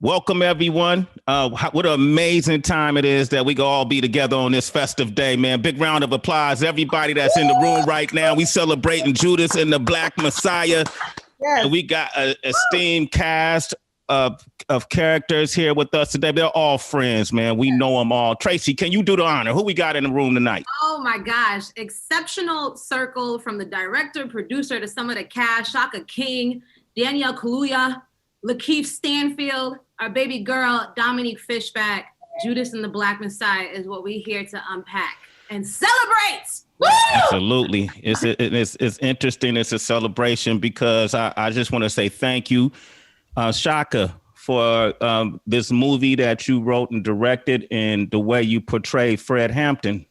Welcome, everyone. What an amazing time it is that we can all be together on this festive day, man. Big round of applause. Everybody that's in the room right now. We celebrating Judas and the Black Messiah. Yes. And we got an esteemed cast of characters here with us today. They're all friends, man. We know them all. Tracy, can you do the honor? Who we got in the room tonight? Oh, my gosh. Exceptional circle from the director, producer to some of the cast. Shaka King, Danielle Kaluuya, Lakeith Stanfield, our baby girl, Dominique Fishback, Judas and the Black Messiah is what we're here to unpack and celebrate. Woo! Absolutely. It's interesting. It's a celebration because I just want to say thank you, Shaka, for this movie that you wrote and directed and the way you portrayed Fred Hampton.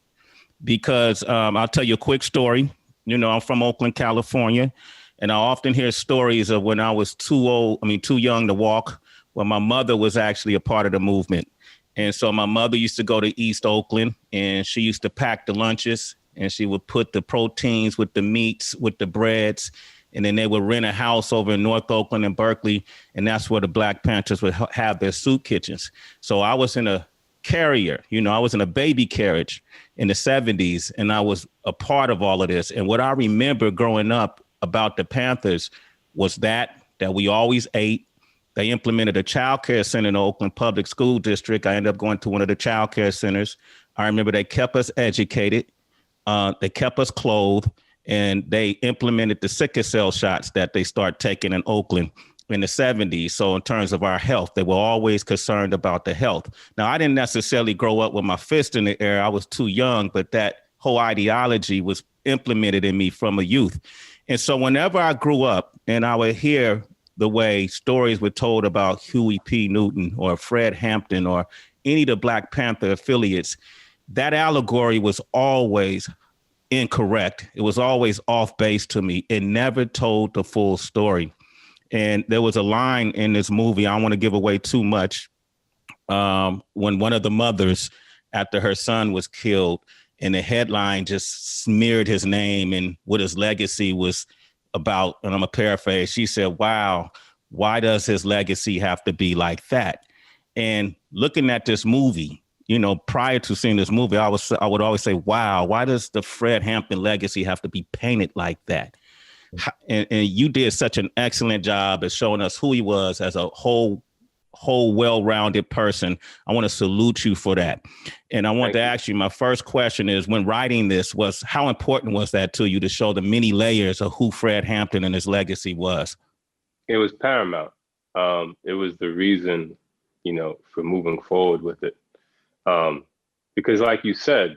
Because I'll tell you a quick story. You know, I'm from Oakland, California, and I often hear stories of when I was too young to walk, when my mother was actually a part of the movement. And so my mother used to go to East Oakland and she used to pack the lunches and she would put the proteins with the meats, with the breads. And then they would rent a house over in North Oakland and Berkeley. And that's where the Black Panthers would have their soup kitchens. So I was in a carrier, I was in a baby carriage in the 70s and I was a part of all of this. And what I remember growing up about the Panthers was that we always ate. They implemented a child care center in the Oakland Public School District. I ended up going to one of the child care centers. I remember they kept us educated. They kept us clothed, and they implemented the sickle cell shots that they start taking in Oakland in the 70s. So in terms of our health, they were always concerned about the health. Now, I didn't necessarily grow up with my fist in the air. I was too young, but that whole ideology was implemented in me from a youth. And so whenever I grew up and I would hear the way stories were told about Huey P. Newton or Fred Hampton or any of the Black Panther affiliates, that allegory was always incorrect. It was always off base to me. It never told the full story. And there was a line in this movie, I don't want to give away too much, when one of the mothers, after her son was killed, and the headline just smeared his name and what his legacy was about, and I'm a paraphrase, she said, wow, why does his legacy have to be like that? And looking at this movie, prior to seeing this movie, I would always say, wow, why does the Fred Hampton legacy have to be painted like that? And you did such an excellent job at showing us who he was as a whole well-rounded person. I want to salute you for that. And I want to ask you, my first question is, when writing this, how important was that to you to show the many layers of who Fred Hampton and his legacy was? It was paramount. It was the reason, for moving forward with it. Because like you said,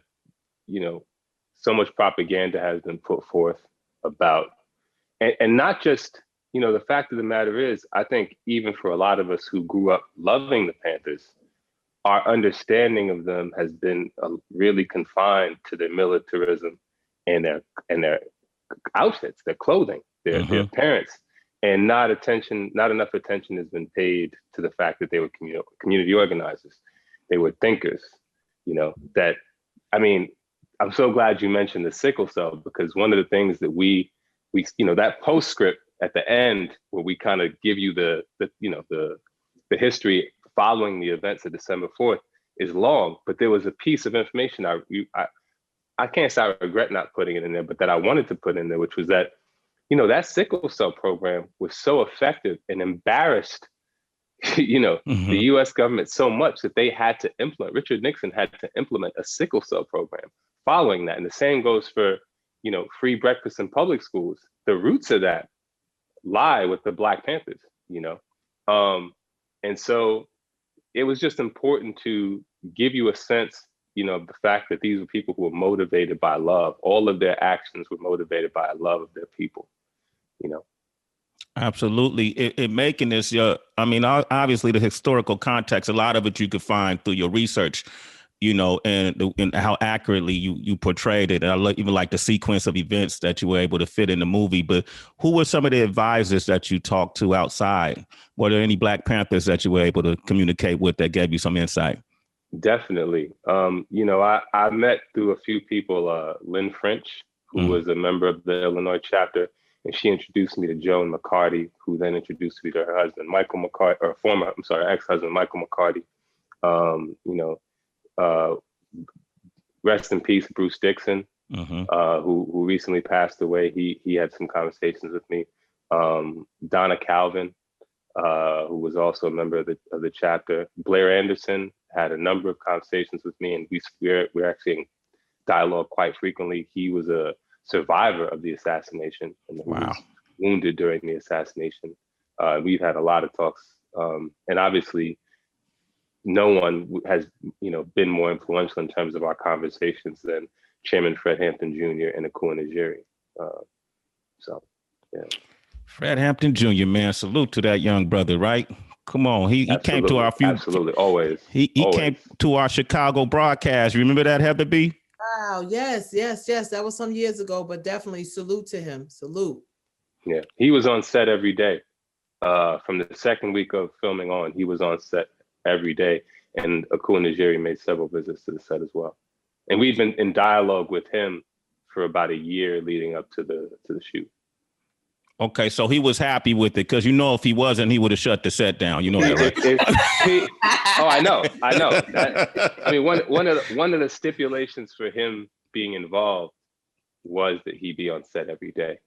so much propaganda has been put forth about, and not just, the fact of the matter is, I think even for a lot of us who grew up loving the Panthers, our understanding of them has been really confined to their militarism and their outfits, their clothing, their appearance, and not enough attention has been paid to the fact that they were community organizers. They were thinkers, I'm so glad you mentioned the sickle cell, because one of the things that we that postscript at the end where we kind of give you the history following the events of December 4th is long, but there was a piece of information I can't say I regret not putting it in there, but that I wanted to put in there, which was that, that sickle cell program was so effective and embarrassed, the U.S. government so much that they had to Richard Nixon had to implement a sickle cell program following that. And the same goes for, free breakfast in public schools. The roots of that lie with the Black Panthers, and so it was just important to give you a sense, of the fact that these were people who were motivated by love. All of their actions were motivated by a love of their people, Absolutely. It making this obviously the historical context, a lot of it you could find through your research, and how accurately you portrayed it. And I even like the sequence of events that you were able to fit in the movie. But who were some of the advisors that you talked to outside? Were there any Black Panthers that you were able to communicate with that gave you some insight? Definitely. I met through a few people, Lynn French, who was a member of the Illinois chapter, And she introduced me to Joan McCarty, who then introduced me to her husband, Michael McCarty, or ex-husband, Michael McCarty. Rest in peace, Bruce Dixon, who recently passed away. He had some conversations with me. Donna Calvin, who was also a member of the chapter. Blair Anderson had a number of conversations with me, and we're actually in dialogue quite frequently. He was a survivor of the assassination and who was wounded during the assassination. We've had a lot of talks, and obviously no one has been more influential in terms of our conversations than Chairman Fred Hampton Jr. and Akua Njeri. Fred Hampton Jr., man, salute to that young brother, right? Come on, he came to our absolutely always. He came to our Chicago broadcast. Remember that, Heather B? Wow, yes. That was some years ago, but definitely salute to him. Salute. Yeah, he was on set every day. From the second week of filming on, he was on set every day. And Akua Njeri made several visits to the set as well. And we've been in dialogue with him for about a year leading up to the shoot. Okay, so he was happy with it, because if he wasn't, he would have shut the set down. You know that, right? I know. One of the stipulations for him being involved was that he be on set every day,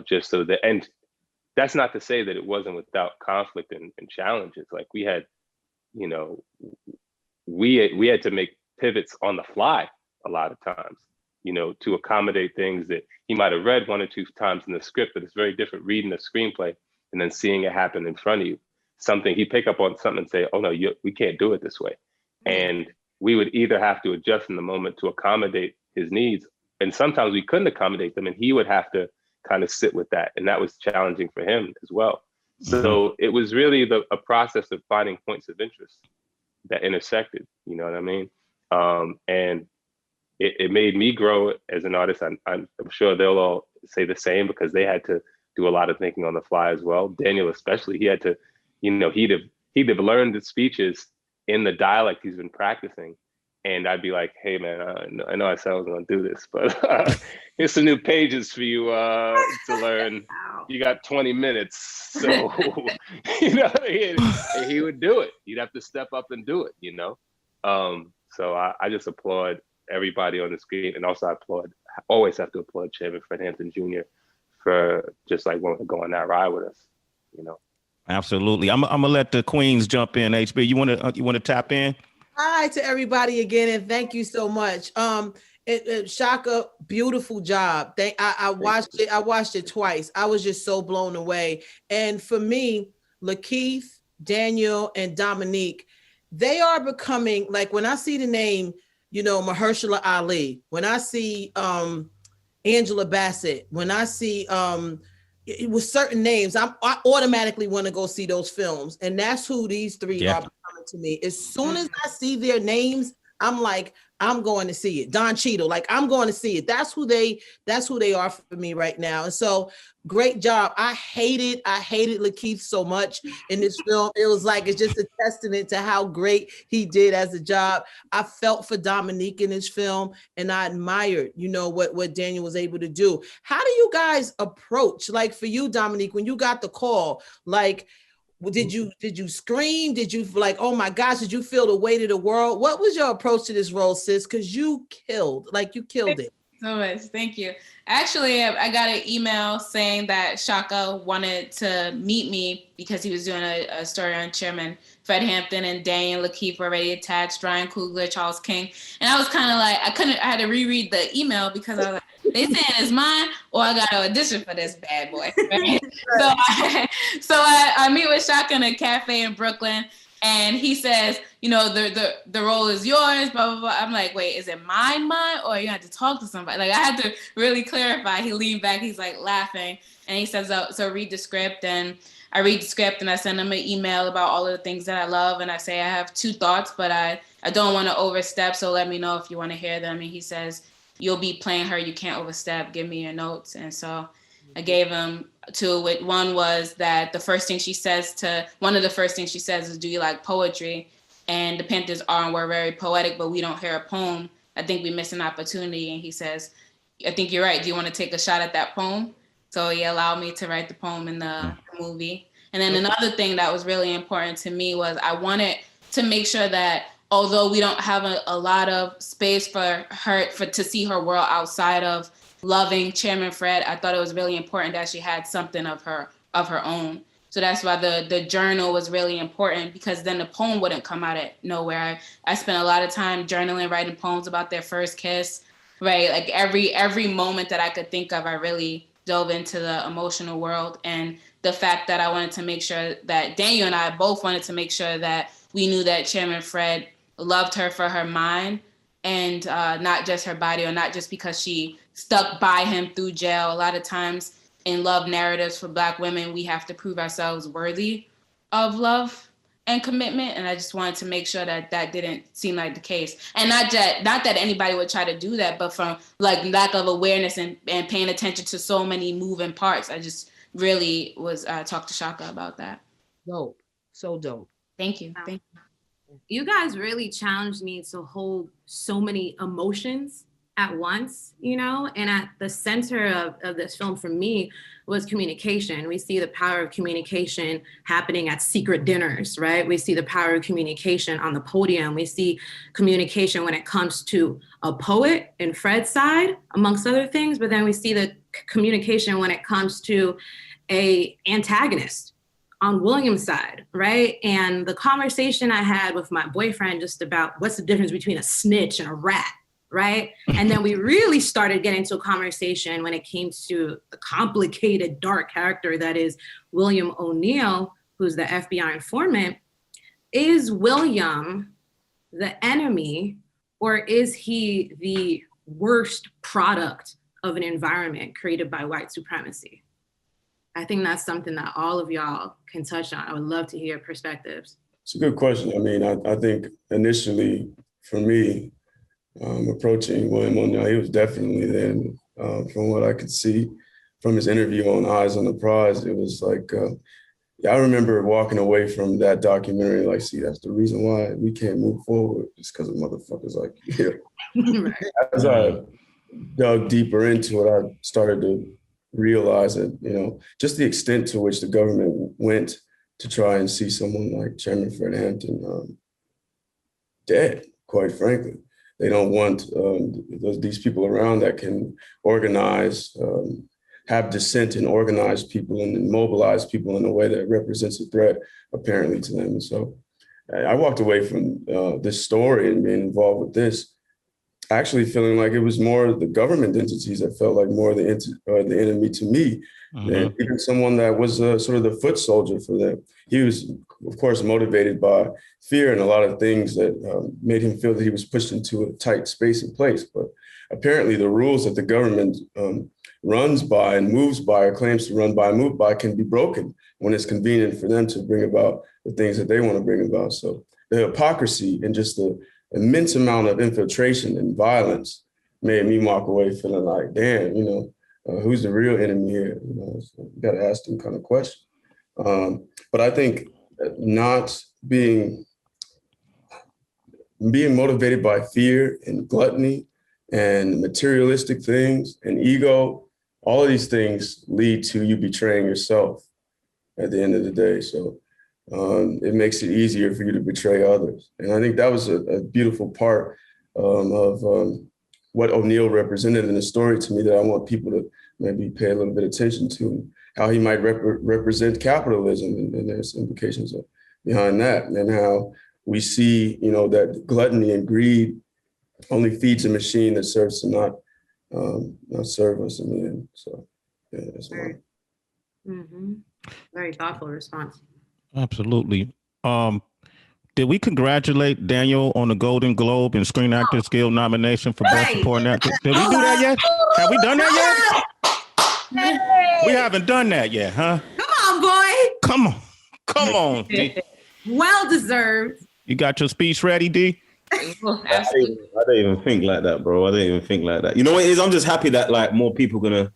just so that. And that's not to say that it wasn't without conflict and challenges. Like we had to make pivots on the fly a lot of times, to accommodate things that he might have read one or two times in the script, but it's very different reading the screenplay and then seeing it happen in front of you. Something he'd pick up on something and say, "Oh no, we can't do it this way," and we would either have to adjust in the moment to accommodate his needs, and sometimes we couldn't accommodate them, and he would have to kind of sit with that, and that was challenging for him as well. So it was really a process of finding points of interest that intersected. You know what I mean? And it made me grow as an artist. I'm sure they'll all say the same, because they had to do a lot of thinking on the fly as well. Daniel especially, he had to, he'd have learned the speeches in the dialect he's been practicing. And I'd be like, "Hey man, I know I said I was gonna do this, but here's some new pages for you to learn. You got 20 minutes." So, and he would do it. He'd have to step up and do it, So I just applaud everybody on the screen, and also always have to applaud Chairman Fred Hampton Jr. for just like wanting to go on that ride with us, Absolutely. I'm gonna let the queens jump in. HB, you want to tap in? Hi to everybody again, and thank you so much. Shaka, beautiful job. I watched it. I watched it twice. I was just so blown away. And for me, Lakeith, Daniel, and Dominique, they are becoming, like, when I see the name, Mahershala Ali, when I see Angela Bassett, when I see with certain names, I automatically want to go see those films. And that's who these three are becoming to me. As soon as I see their names, I'm like, I'm going to see it. Don Cheadle, like, I'm going to see it. That's who they are for me right now. And so great job. I hated Lakeith so much in this film. It was like, it's just a testament to how great he did as a job. I felt for Dominique in this film, and I admired, what Daniel was able to do. How do you guys approach, like, for you, Dominique, when you got the call, like, did you scream? Did you like, oh my gosh, did you feel the weight of the world? What was your approach to this role, sis? Because you killed it. So much. Thank you. Actually, I got an email saying that Shaka wanted to meet me because he was doing a story on Chairman Fred Hampton, and Daniel, Lakeith were already attached, Ryan Coogler, Charles King. And I was kind of like, I had to reread the email because I was like, they saying it's mine, or I got to audition for this bad boy. Right? So I meet with Shaka in a cafe in Brooklyn, and he says, the role is yours, blah, blah, blah. I'm like, wait, is it mine, or you have to talk to somebody? Like, I had to really clarify. He leaned back, he's like laughing, and he says, so read the script. And I read the script, and I send him an email about all of the things that I love. And I say, I have 2 thoughts, but I don't want to overstep. So let me know if you want to hear them. And he says, you'll be playing her. You can't overstep. Give me your notes. And so I gave him 2. One was that one of the first things she says is, do you like poetry? And the Panthers were very poetic, but we don't hear a poem. I think we miss an opportunity. And he says, I think you're right. Do you want to take a shot at that poem? So he allowed me to write the poem in the movie. And then another thing that was really important to me was I wanted to make sure that although we don't have a lot of space for her to see her world outside of loving Chairman Fred, I thought it was really important that she had something of her own. So that's why the journal was really important, because then the poem wouldn't come out of nowhere. I spent a lot of time journaling, writing poems about their first kiss, right? Like every moment that I could think of, I really dove into the emotional world. And the fact that I wanted to make sure that Daniel and I both wanted to make sure that we knew that Chairman Fred loved her for her mind and not just her body, or not just because she stuck by him through jail. A lot of times in love narratives for Black women, we have to prove ourselves worthy of love and commitment. And I just wanted to make sure that that didn't seem like the case. And not that anybody would try to do that, but from like lack of awareness and paying attention to so many moving parts, I just really was talk to Shaka about that. Dope. So dope. Thank you. Thank you. You guys really challenged me to hold so many emotions at once, you know, and at the center of this film for me was communication. We see the power of communication happening at secret dinners, right? We see the power of communication on the podium. We see communication when it comes to a poet and Fred's side, amongst other things, but then we see the communication when it comes to a antagonist on William's side, right? And the conversation I had with my boyfriend just about what's the difference between a snitch and a rat, right? And then we really started getting to a conversation when it came to the complicated, dark character that is William O'Neill, who's the FBI informant. Is William the enemy, or is he the worst product of an environment created by white supremacy? I think that's something that all of y'all can touch on. I would love to hear perspectives. It's a good question. I mean, I think initially for me, approaching William O'Neill, he was definitely then, from what I could see from his interview on Eyes on the Prize, it was like, I remember walking away from that documentary like, see, that's the reason why we can't move forward, just because of motherfuckers like you. Right. As I dug deeper into it, I started to realize that, you know, just the extent to which the government went to try and see someone like Chairman Fred Hampton dead, quite frankly. They don't want these people around that can organize, have dissent and organize people and mobilize people in a way that represents a threat, apparently, to them. And so I walked away from this story and being involved with this, actually feeling like it was more the government entities that felt like more the enemy to me, than even someone that was sort of the foot soldier for them. He was, of course, motivated by fear and a lot of things that made him feel that he was pushed into a tight space and place. But apparently the rules that the government runs by and moves by, or claims to run by and move by, can be broken when it's convenient for them to bring about the things that they want to bring about. So the hypocrisy and just the immense amount of infiltration and violence made me walk away feeling like, damn, you know, who's the real enemy here? You know, so you got to ask them kind of question. But I think not being motivated by fear and gluttony and materialistic things and ego, all of these things lead to you betraying yourself at the end of the day. So it makes it easier for you to betray others. And I think that was a beautiful part of what O'Neill represented in the story to me that I want people to maybe pay a little bit of attention to, how he might represent capitalism, and there's implications behind that, and how we see, you know, that gluttony and greed only feeds a machine that serves to not serve us in the end. So yeah, that's very thoughtful response. Absolutely. Did we congratulate Daniel on the Golden Globe and Screen Actors Guild nomination for Best Supporting Actor? Did we do that yet? Have we done that yet? Hey. We haven't done that yet, huh? Come on, boy. Come on, D. Well deserved. You got your speech ready, D? I don't even think like that, bro. I don't even think like that. You know what it is? I'm just happy that like more people are gonna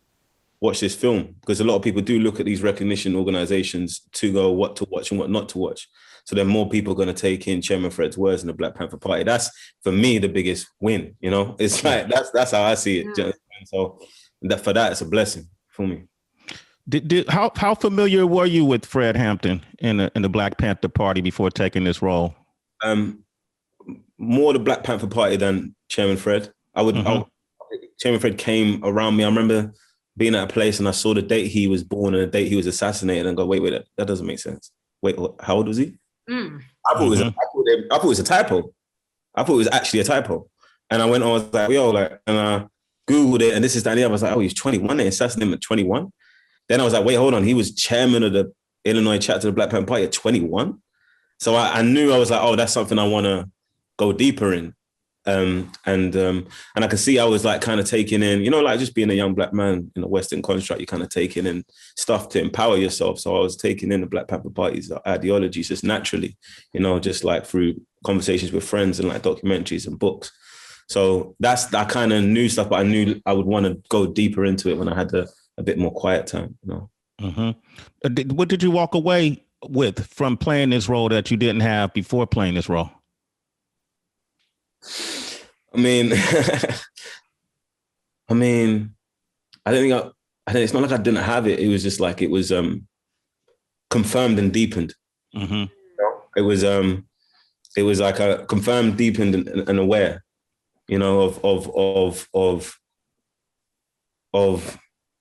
watch this film, because a lot of people do look at these recognition organizations to go what to watch and what not to watch. So then more people are going to take in Chairman Fred's words in the Black Panther Party. That's, for me, the biggest win, you know? It's like, that's how I see it. Yeah. So for that, it's a blessing for me. How familiar were you with Fred Hampton in the Black Panther Party before taking this role? More the Black Panther Party than Chairman Fred. Chairman Fred came around me. I remember being at a place and I saw the date he was born and the date he was assassinated and go, wait, that doesn't make sense. Wait, how old was he? I thought it was a typo. I thought it was actually a typo. And I went on, I was like, yo, like, and I Googled it and this is that. I was like, oh, he's 21. They assassinated him at 21. Then I was like, wait, hold on. He was chairman of the Illinois chapter of the Black Panther Party at 21. So I knew, I was like, oh, that's something I want to go deeper in. And I could see I was like kind of taking in, like just being a young Black man in the Western construct, you kind of taking in stuff to empower yourself. So I was taking in the Black Panther Party's ideologies just naturally, just like through conversations with friends and like documentaries and books. So I kind of knew stuff, but I knew I would want to go deeper into it when I had a bit more quiet time. What did you walk away with from playing this role that you didn't have before playing this role? I mean, I think it's not like I didn't have it. It was just like it was confirmed and deepened. It was like a confirmed, deepened, and aware, of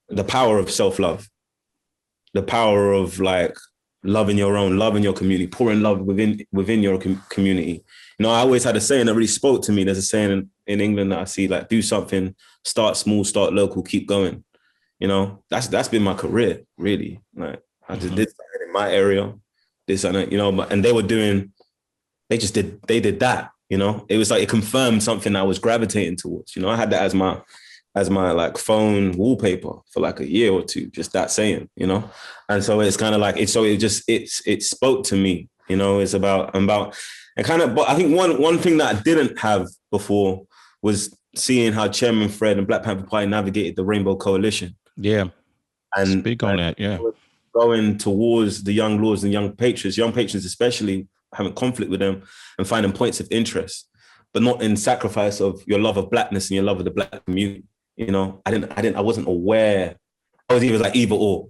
the power of self-love, the power of like loving your own, loving your community, pouring love within your community. I always had a saying that really spoke to me. There's a saying in England that I see, like, do something, start small, start local, keep going. That's been my career, really. Like, I just did something in my area, did something, and they did that, It was like it confirmed something I was gravitating towards. I had that as my like phone wallpaper for like a year or two, just that saying, and so it's kind of like it spoke to me, it's about and kind of. But I think one thing that I didn't have before was seeing how Chairman Fred and Black Panther Party navigated the Rainbow Coalition. Yeah, and speak on that. Yeah, going towards the young lords and young patriots especially, having conflict with them and finding points of interest, but not in sacrifice of your love of Blackness and your love of the Black community. I wasn't aware. I was either or,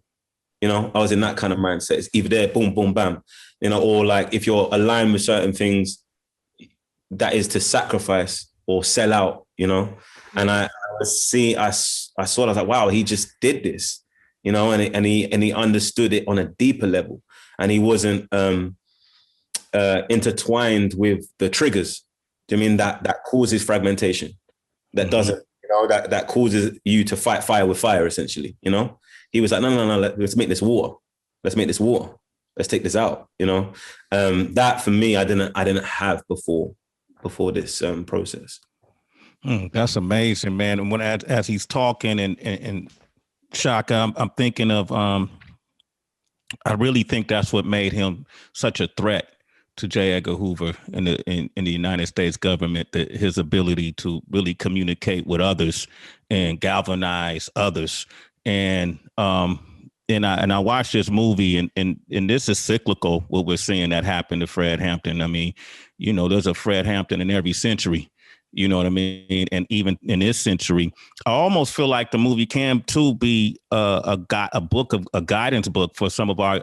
I was in that kind of mindset. It's either there, boom, boom, bam, or like if you're aligned with certain things, that is to sacrifice or sell out, And I saw, I was like, wow, he just did this, and he understood it on a deeper level, and he wasn't intertwined with the triggers. Do you mean that causes fragmentation? That doesn't. That causes you to fight fire with fire, essentially. He was like, no, let's make this water. Let's make this water. Let's take this out. That for me, I didn't have before this process. That's amazing, man. And when as he's talking and Shaka, I'm thinking of I really think that's what made him such a threat to J. Edgar Hoover in the United States government, that his ability to really communicate with others and galvanize others. And I watched this movie and this is cyclical, what we're seeing that happened to Fred Hampton. I mean, there's a Fred Hampton in every century, you know what I mean? And even in this century, I almost feel like the movie can too be a guidance book for some of our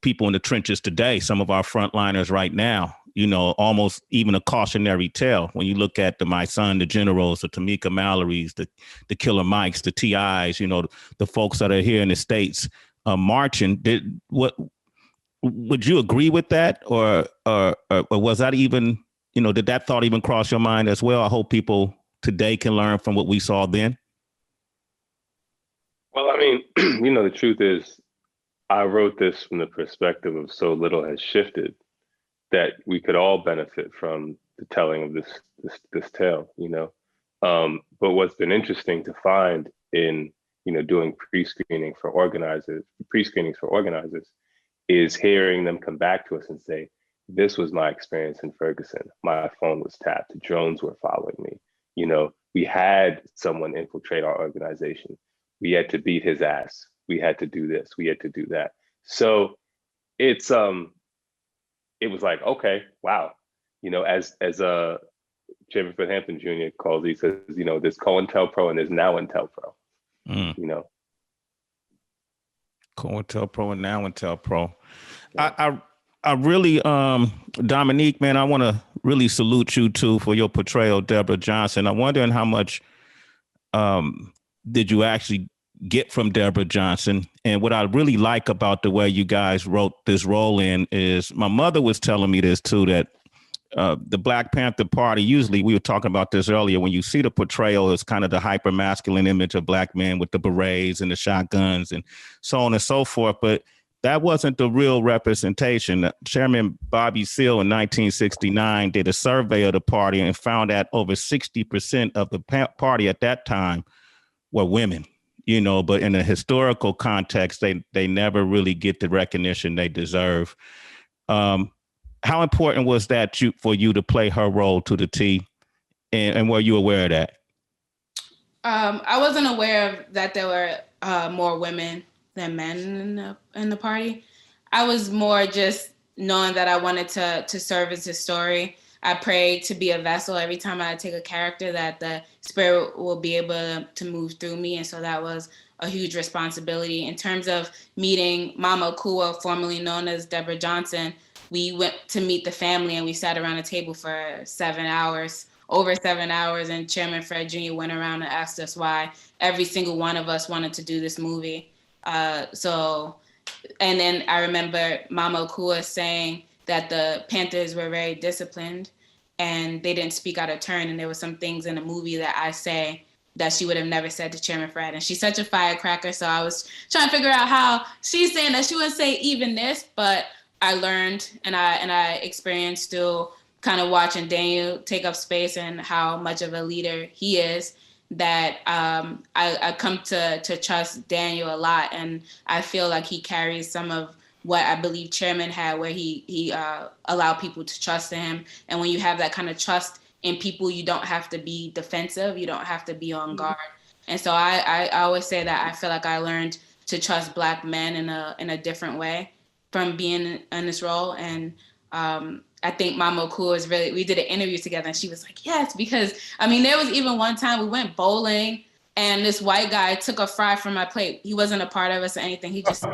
people in the trenches today, some of our frontliners right now, almost even a cautionary tale. When you look at My Son, the Generals, the Tamika Mallory's, the Killer Mikes, the T.I.'s, the folks that are here in the States marching. Would you agree with that? Or was that even, did that thought even cross your mind as well? I hope people today can learn from what we saw then. Well, I mean, the truth is, I wrote this from the perspective of so little has shifted that we could all benefit from the telling of this tale, But what's been interesting to find in, doing pre-screenings for organizers, is hearing them come back to us and say, this was my experience in Ferguson. My phone was tapped. Drones were following me. We had someone infiltrate our organization. We had to beat his ass. We had to do this. We had to do that. So it was like, okay, wow. As Chairman Fred Hampton Jr. calls, he says, there's COINTELPRO and there's now IntelPro. COINTELPRO and Now Intel Pro. I really, Dominique, man, I want to really salute you too for your portrayal of Deborah Johnson. I'm wondering how much did you actually get from Deborah Johnson? And what I really like about the way you guys wrote this role in is my mother was telling me this too, that the Black Panther Party, usually we were talking about this earlier, when you see the portrayal as kind of the hyper masculine image of Black men with the berets and the shotguns and so on and so forth. But that wasn't the real representation. Chairman Bobby Seale in 1969 did a survey of the party and found that over 60% of the party at that time were women, but in a historical context, they never really get the recognition they deserve. How important was that for you to play her role to the T? And were you aware of that? I wasn't aware of that there were more women than men in the party. I was more just knowing that I wanted to serve as a story. I prayed to be a vessel every time I take a character, that the spirit will be able to move through me. And so that was a huge responsibility. In terms of meeting Mama Okua, formerly known as Deborah Johnson, we went to meet the family and we sat around a table for 7 hours, over 7 hours. And Chairman Fred Jr. went around and asked us why every single one of us wanted to do this movie. And then I remember Mama Okua saying that the Panthers were very disciplined and they didn't speak out of turn. And there were some things in the movie that I say that she would have never said to Chairman Fred. And she's such a firecracker. So I was trying to figure out how she's saying that she wouldn't say even this, but I learned and I experienced still kind of watching Daniel take up space and how much of a leader he is, that I come to trust Daniel a lot. And I feel like he carries some of what I believe Chairman had, where he allowed people to trust in him. And when you have that kind of trust in people, you don't have to be defensive. You don't have to be on guard. And so I always say that I feel like I learned to trust Black men in a different way from being in this role. And I think Mama Okua is really, we did an interview together and she was like, yes, because there was even one time we went bowling and this white guy took a fry from my plate. He wasn't a part of us or anything. He just, you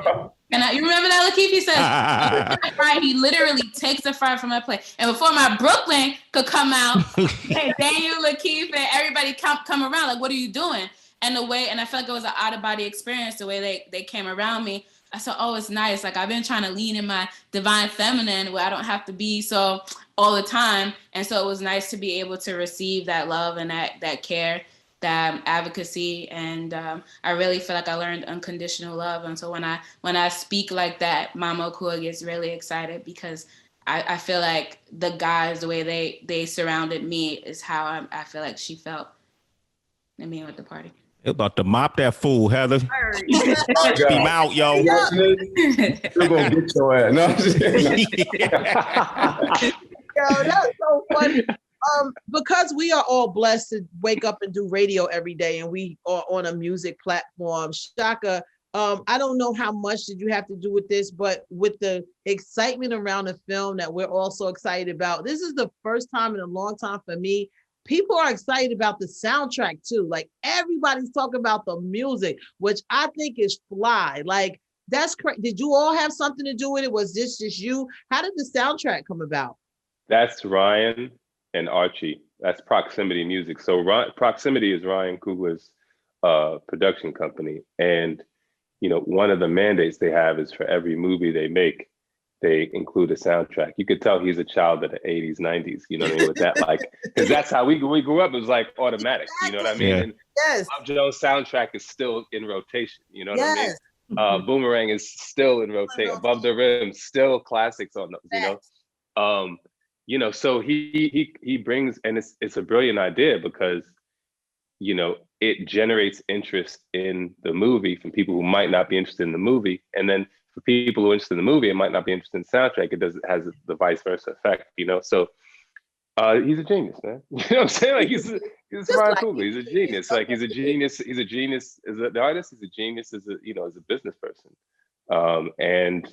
remember that, Lakeith? He says, he literally takes a fry from my plate. And before my Brooklyn could come out, hey, Daniel, Lakeith, and everybody come around, like, what are you doing? And I felt like it was an out of body experience, the way they came around me. I said, oh, it's nice. Like, I've been trying to lean in my divine feminine where I don't have to be so all the time. And so it was nice to be able to receive that love and that care, that advocacy. And I really feel like I learned unconditional love. And so when I speak like that, Mama Okua gets really excited because I feel like the guys, the way they surrounded me is how I feel like she felt in being with the party. You're about to mop that fool, Heather. Keep him out, yo. You're gonna get your ass. No, Yo, that's so funny. Because we are all blessed to wake up and do radio every day, and we are on a music platform. Shaka, I don't know how much did you have to do with this, but with the excitement around the film that we're all so excited about, this is the first time in a long time for me. People are excited about the soundtrack too. Like, everybody's talking about the music, which I think is fly. Like, that's crazy. Did you all have something to do with it? Was this just you? How did the soundtrack come about? That's Ryan and Archie. That's Proximity Music. So Proximity is Ryan Coogler's production company. And, one of the mandates they have is for every movie they make, they include a soundtrack. You could tell he's a child of the 80s, 90s, you know what I mean? With that, like, because that's how we grew up. It was like automatic, you know what I mean? Yeah. And Yes. Bob Jones' soundtrack is still in rotation, you know what Yes. I mean? Boomerang is still in rotation. Above the Rim, still classics on those, so he brings, and it's a brilliant idea because, it generates interest in the movie from people who might not be interested in the movie. And then for people who are interested in the movie and might not be interested in the soundtrack, it has the vice versa effect, So he's a genius, man. You know what I'm saying? Like, he's Ryan Coogler. He's a genius. Like, he's a genius. He's a genius as an artist. He's a genius as a business person. And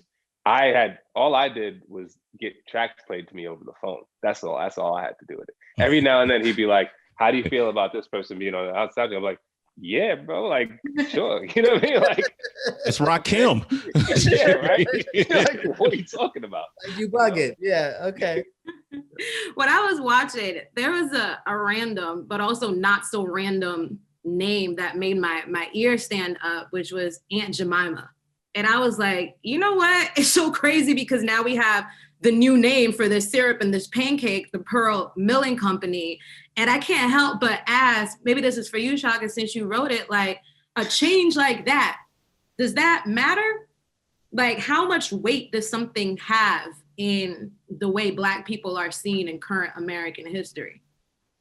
all I did was get tracks played to me over the phone. That's all I had to do with it. Every now and then he'd be like, how do you feel about this person being on the outside? I'm like, yeah, bro, like, sure. You know what I mean? Like, it's Rakim. yeah, right? Like, what are you talking about? You bugging. Yeah, okay. When I was watching, there was a random, but also not so random name that made my ear stand up, which was Aunt Jemima. And I was like, you know what? It's so crazy because now we have the new name for this syrup and this pancake, the Pearl Milling Company. And I can't help but ask, maybe this is for you, Shaka, since you wrote it, like a change like that, does that matter? Like how much weight does something have in the way Black people are seen in current American history?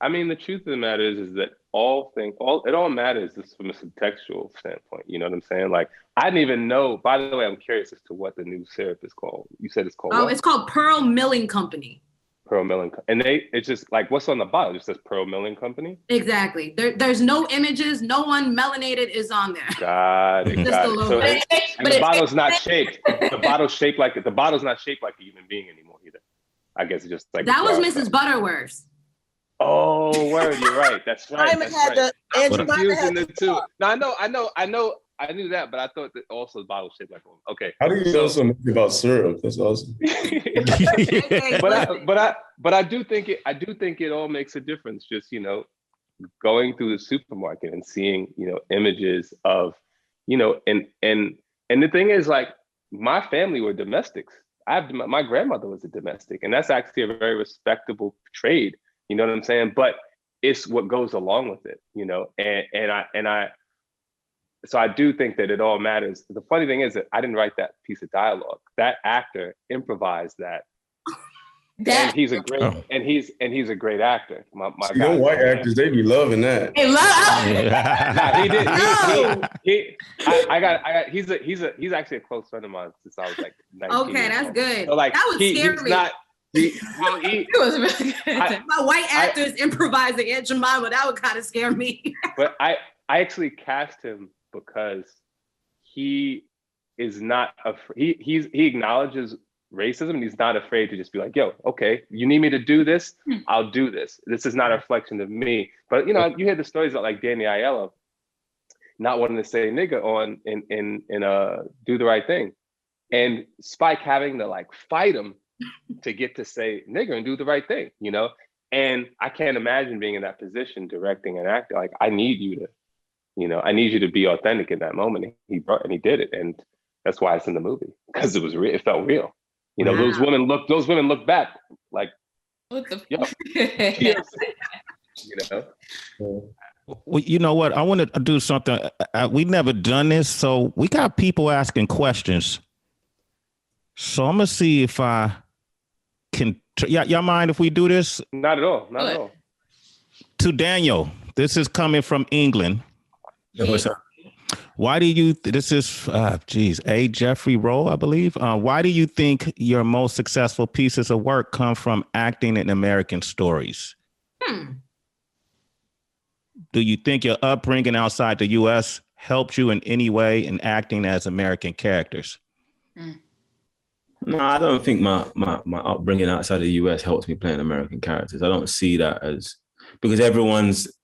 I mean, the truth of the matter is that it all matters just from a subtextual standpoint. You know what I'm saying? Like, I didn't even know, by the way, I'm curious as to what the new syrup is called. You said it's called what? It's called Pearl Milling Company. Pearl Milling. And it's just like, what's on the bottle? It just says Pearl Milling Company? Exactly. There's no images. No one melanated is on there. Got it. So, and the bottle's not shaped. The bottle's not shaped like a human being anymore either. I guess it's just like. That was Mrs. Butterworth's. Oh, word, you're right. That's right. I'm confusing the two. No, I knew that, but I thought that also the bottle shaped like one. Okay. How do you know so much about syrup? That's awesome. but I do think it all makes a difference. Just, you know, going through the supermarket and seeing, you know, images of, you know, and the thing is, like, my family were domestics. My grandmother was a domestic, and that's actually a very respectable trade. You know what I'm saying? But it's what goes along with it, you know? So I do think that it all matters. The funny thing is that I didn't write that piece of dialogue. That actor improvised that. And he's a great actor. My you know, white actors, they be loving that. They love. He's actually a close friend of mine since I was like 19. Okay, that's good. So, like, that would scare me. It was really good. My white actors improvising Aunt Jemima, that would kind of scare me. But I actually cast him because he is not he acknowledges racism, and he's not afraid to just be like, yo, okay, you need me to do this, I'll do this. This is not a reflection of me. But, you know, you hear the stories about like Danny Aiello not wanting to say nigga on in Do the Right Thing, and Spike having to like fight him to get to say nigga and do the right thing, you know? And I can't imagine being in that position, directing an actor. Like, I need you to be authentic in that moment. And he did it. And that's why it's in the movie, because it felt real. You know, wow. those women look back like, what the you know? Well, you know what? I want to do something. We never done this, so we got people asking questions. So I'm gonna see if I can. Y'all mind if we do this? Not at all. Not at all. To Daniel, this is coming from England. What's up? Why do you? This is A. Jeffrey Rowe, I believe. Why do you think your most successful pieces of work come from acting in American stories? Do you think your upbringing outside the U.S. helped you in any way in acting as American characters? No, I don't think my upbringing outside of the US helps me playing American characters. I don't see that as, because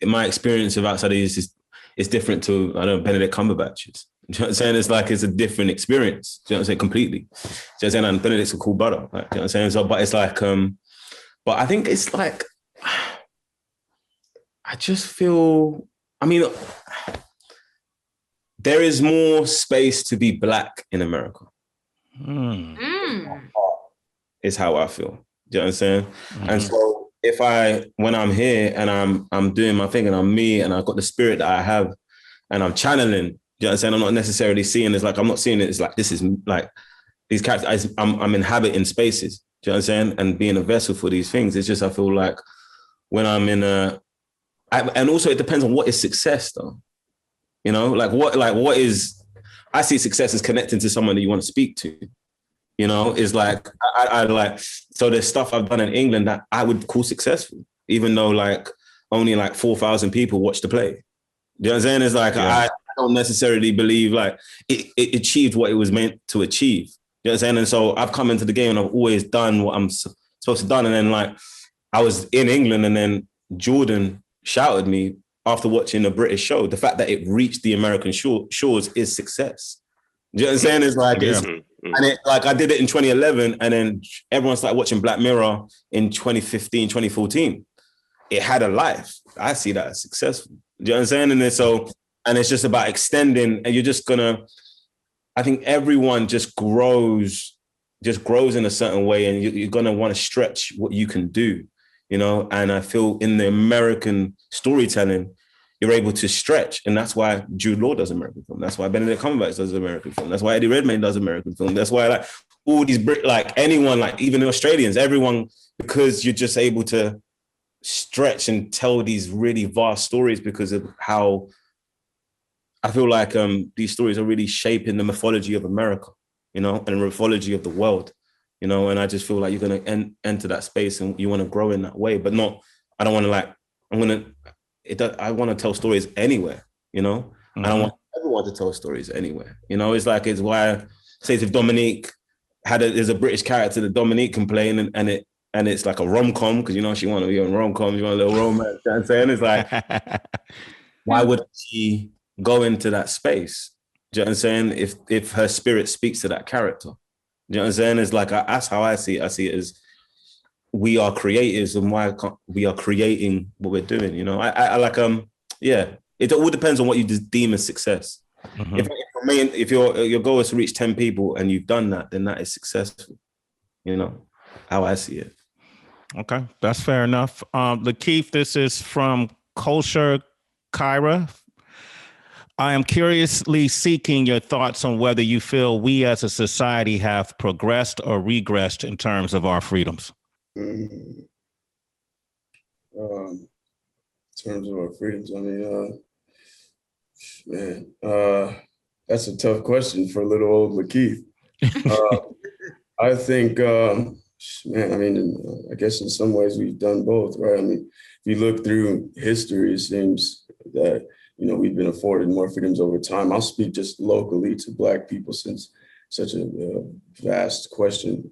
my experience of outside of the US is different to, I don't know, Benedict Cumberbatch's. You know what I'm saying? It's like, it's a different experience. Do you know what I'm saying? Completely. Do you know what I'm saying? And Benedict's a cool brother. Like, do you know what I'm saying? So, but it's like, but I think it's like, I just feel, I mean, there is more space to be Black in America. Is how I feel. Do you know what I'm saying? And so when I'm here and I'm doing my thing and I'm me and I've got the spirit that I have and I'm channeling, do you know what I'm saying? I'm not necessarily seeing it, I'm not seeing it as like, this is like these characters, I'm inhabiting spaces. Do you know what I'm saying? And being a vessel for these things. It's just, I feel like when I'm in and also it depends on what is success though. You know, what is, I see success as connecting to someone that you want to speak to. You know, is like, I like, so there's stuff I've done in England that I would call successful, even though like only like 4,000 people watch the play. You know what I'm saying? It's like, I don't necessarily believe like it achieved what it was meant to achieve. You know what I'm saying? And so I've come into the game and I've always done what I'm supposed to done. And then like, I was in England and then Jordan shouted me after watching a British show. The fact that it reached the American shores is success. Do you know what I'm saying? It's like, and it, like I did it in 2011, and then everyone started watching Black Mirror in 2015, 2014. It had a life. I see that as successful. Do you know what I'm saying? And then and it's just about extending, and you're just gonna, I think everyone just grows in a certain way, and you're gonna want to stretch what you can do, you know? And I feel in the American storytelling, you're able to stretch. And that's why Jude Law does American film. That's why Benedict Cumberbatch does American film. That's why Eddie Redmayne does American film. That's why like all these, like anyone, like even the Australians, everyone, because you're just able to stretch and tell these really vast stories because of how I feel like these stories are really shaping the mythology of America, you know, and the mythology of the world, you know, and I just feel like you're going to enter that space and you want to grow in that way, but not, I don't want to like, I want to tell stories anywhere, you know. I don't want everyone to tell stories anywhere, you know. It's like, it's why I say if Dominique there's a British character that Dominique can play and it's like a rom-com because, you know, she want to be on rom-com, you want a little romance. You know what I'm saying? It's like, why would she go into that space? Do you know what I'm saying? If her spirit speaks to that character. Do you know what I'm saying? It's like, that's how I see it. I see it as we are creators and why we are creating what we're doing, you know? I like, it all depends on what you deem as success. If your goal is to reach 10 people and you've done that, then that is successful, you know, how I see it. Okay, that's fair enough. Lakeith, this is from Kosher Kyra. I am curiously seeking your thoughts on whether you feel we as a society have progressed or regressed in terms of our freedoms. In terms of our freedoms, I mean, that's a tough question for little old Lakeith. I think, I guess in some ways we've done both, right? I mean, if you look through history, it seems that, you know, we've been afforded more freedoms over time. I'll speak just locally to Black people since such a vast question.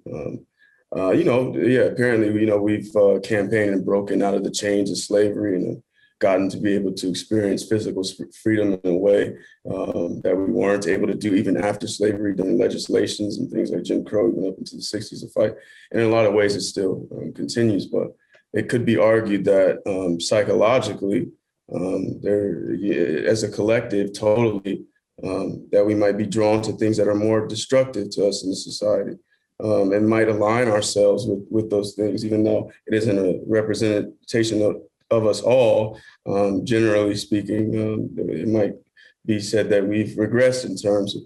Apparently, you know, we've campaigned and broken out of the chains of slavery and gotten to be able to experience physical freedom in a way that we weren't able to do even after slavery, during legislations and things like Jim Crow, even up into the 60s of fight. And in a lot of ways, it still continues, but it could be argued that psychologically, as a collective, totally, that we might be drawn to things that are more destructive to us in society. And might align ourselves with those things, even though it isn't a representation of us all. Generally speaking, it might be said that we've regressed in terms of.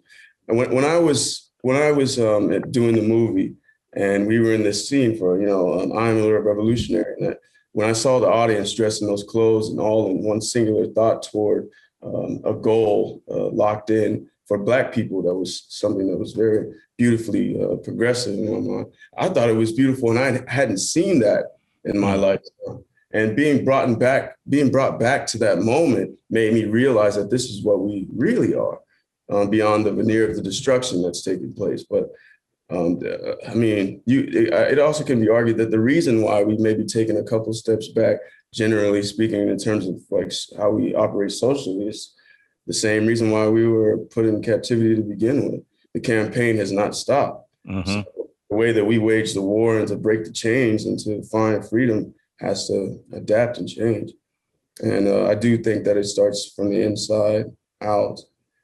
And when I was doing the movie, and we were in this scene for, you know, I'm a revolutionary, and when I saw the audience dressed in those clothes and all in one singular thought toward a goal locked in for Black people, that was something that was very beautifully progressive in my mind. I thought it was beautiful, and I hadn't seen that in my life. And being brought back to that moment made me realize that this is what we really are, beyond the veneer of the destruction that's taking place. But it also can be argued that the reason why we may be taking a couple steps back, generally speaking, in terms of like how we operate socially, is the same reason why we were put in captivity to begin with. The campaign has not stopped. So the way that we wage the war and to break the chains and to find freedom has to adapt and change. And I do think that it starts from the inside out.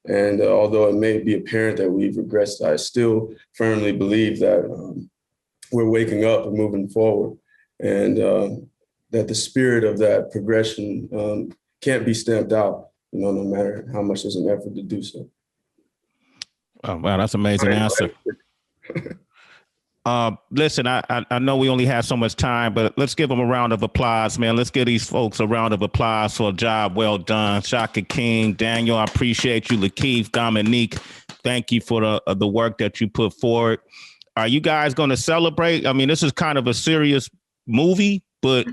And although it may be apparent that we've regressed, I still firmly believe that we're waking up and moving forward, and that the spirit of that progression can't be stamped out, you know, no matter how much there's an effort to do so. Oh, wow, that's an amazing answer. Listen, I know we only have so much time, but let's give them a round of applause, man. Let's give these folks a round of applause for a job well done. Shaka King, Daniel, I appreciate you. Lakeith, Dominique, thank you for the work that you put forward. Are you guys going to celebrate? I mean, this is kind of a serious movie, but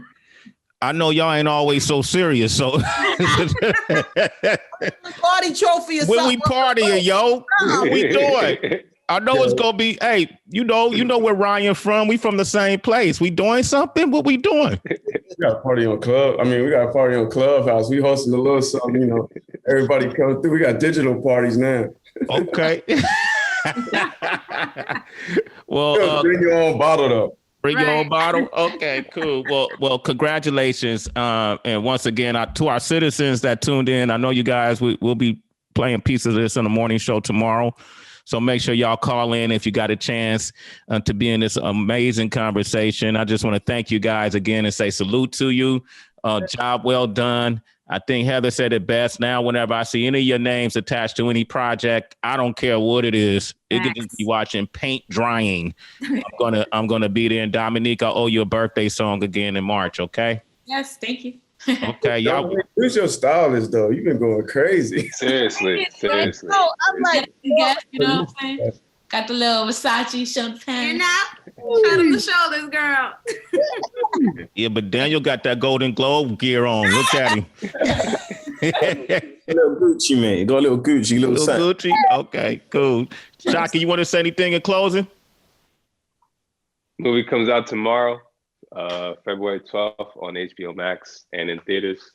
I know y'all ain't always so serious. So party trophy or when we partying, yo, what we doing? I know it's gonna be. Hey, you know where Ryan from. We from the same place. We doing something. What we doing? We got a party on Club. I mean, we got a party on Clubhouse. We hosting a little something, you know. Everybody come through. We got digital parties now. Okay. Well, bring your own bottle though. Bring your own bottle. Okay, cool. Well, congratulations. And once again, to our citizens that tuned in, I know you guys will be playing pieces of this on the morning show tomorrow. So make sure y'all call in if you got a chance to be in this amazing conversation. I just want to thank you guys again and say salute to you. Job well done. I think Heather said it best. Now, whenever I see any of your names attached to any project, I don't care what it is. It could just be watching paint drying. I'm gonna be there. And Dominique, I owe you a birthday song again in March. Okay. Yes, thank you. Okay, y'all. Who's your stylist though? You've been going crazy. Seriously. Oh, I'm like, you know what I'm saying? Got the little Versace champagne. You're not out of the shoulders, girl. Yeah, but Daniel got that Golden Globe gear on. Look at him. A little Gucci, man. Got a little Gucci, little Gucci. Okay, cool. Shaka, you want to say anything in closing? Movie comes out tomorrow, February 12th on HBO Max and in theaters.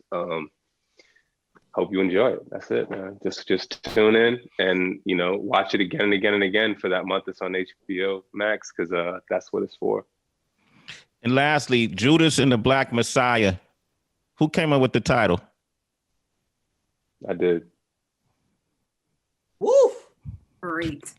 Hope you enjoy it. That's it, man. Just tune in and, you know, watch it again and again and again for that month it's on HBO Max, because that's what it's for. And lastly, Judas and the Black Messiah. Who came up with the title? I did. woo. Great.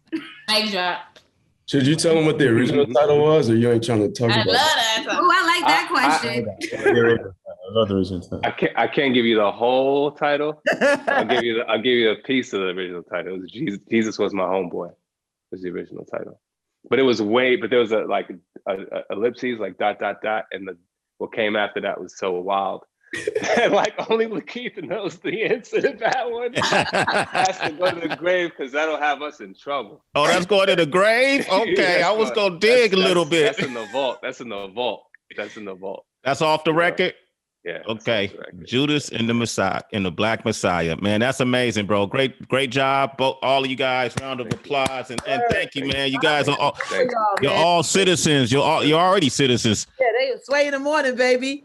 Mic drop. Should you tell them what the original title was, or you ain't trying to talk I about love it? that. Oh, I like that question. I love the original title. I can't give you the whole title. I'll give you a piece of the original title. It was Jesus was my homeboy. Was the original title, but it was but there was a ellipses, like ... and what came after that was so wild. Like only Lakeith knows the answer to that one. Has to go to the grave because that'll have us in trouble. Oh, that's going to the grave? Okay, Yeah, I was going to dig a little bit. That's in the vault. That's in the vault. That's off the record? Yeah. Okay. Judas and the Messiah, and the Black Messiah. Man, that's amazing, bro. Great job. All of you guys. Round of applause. And thank you, man. You guys are all, you're all citizens. You're already citizens. Yeah, they Sway in the morning, baby.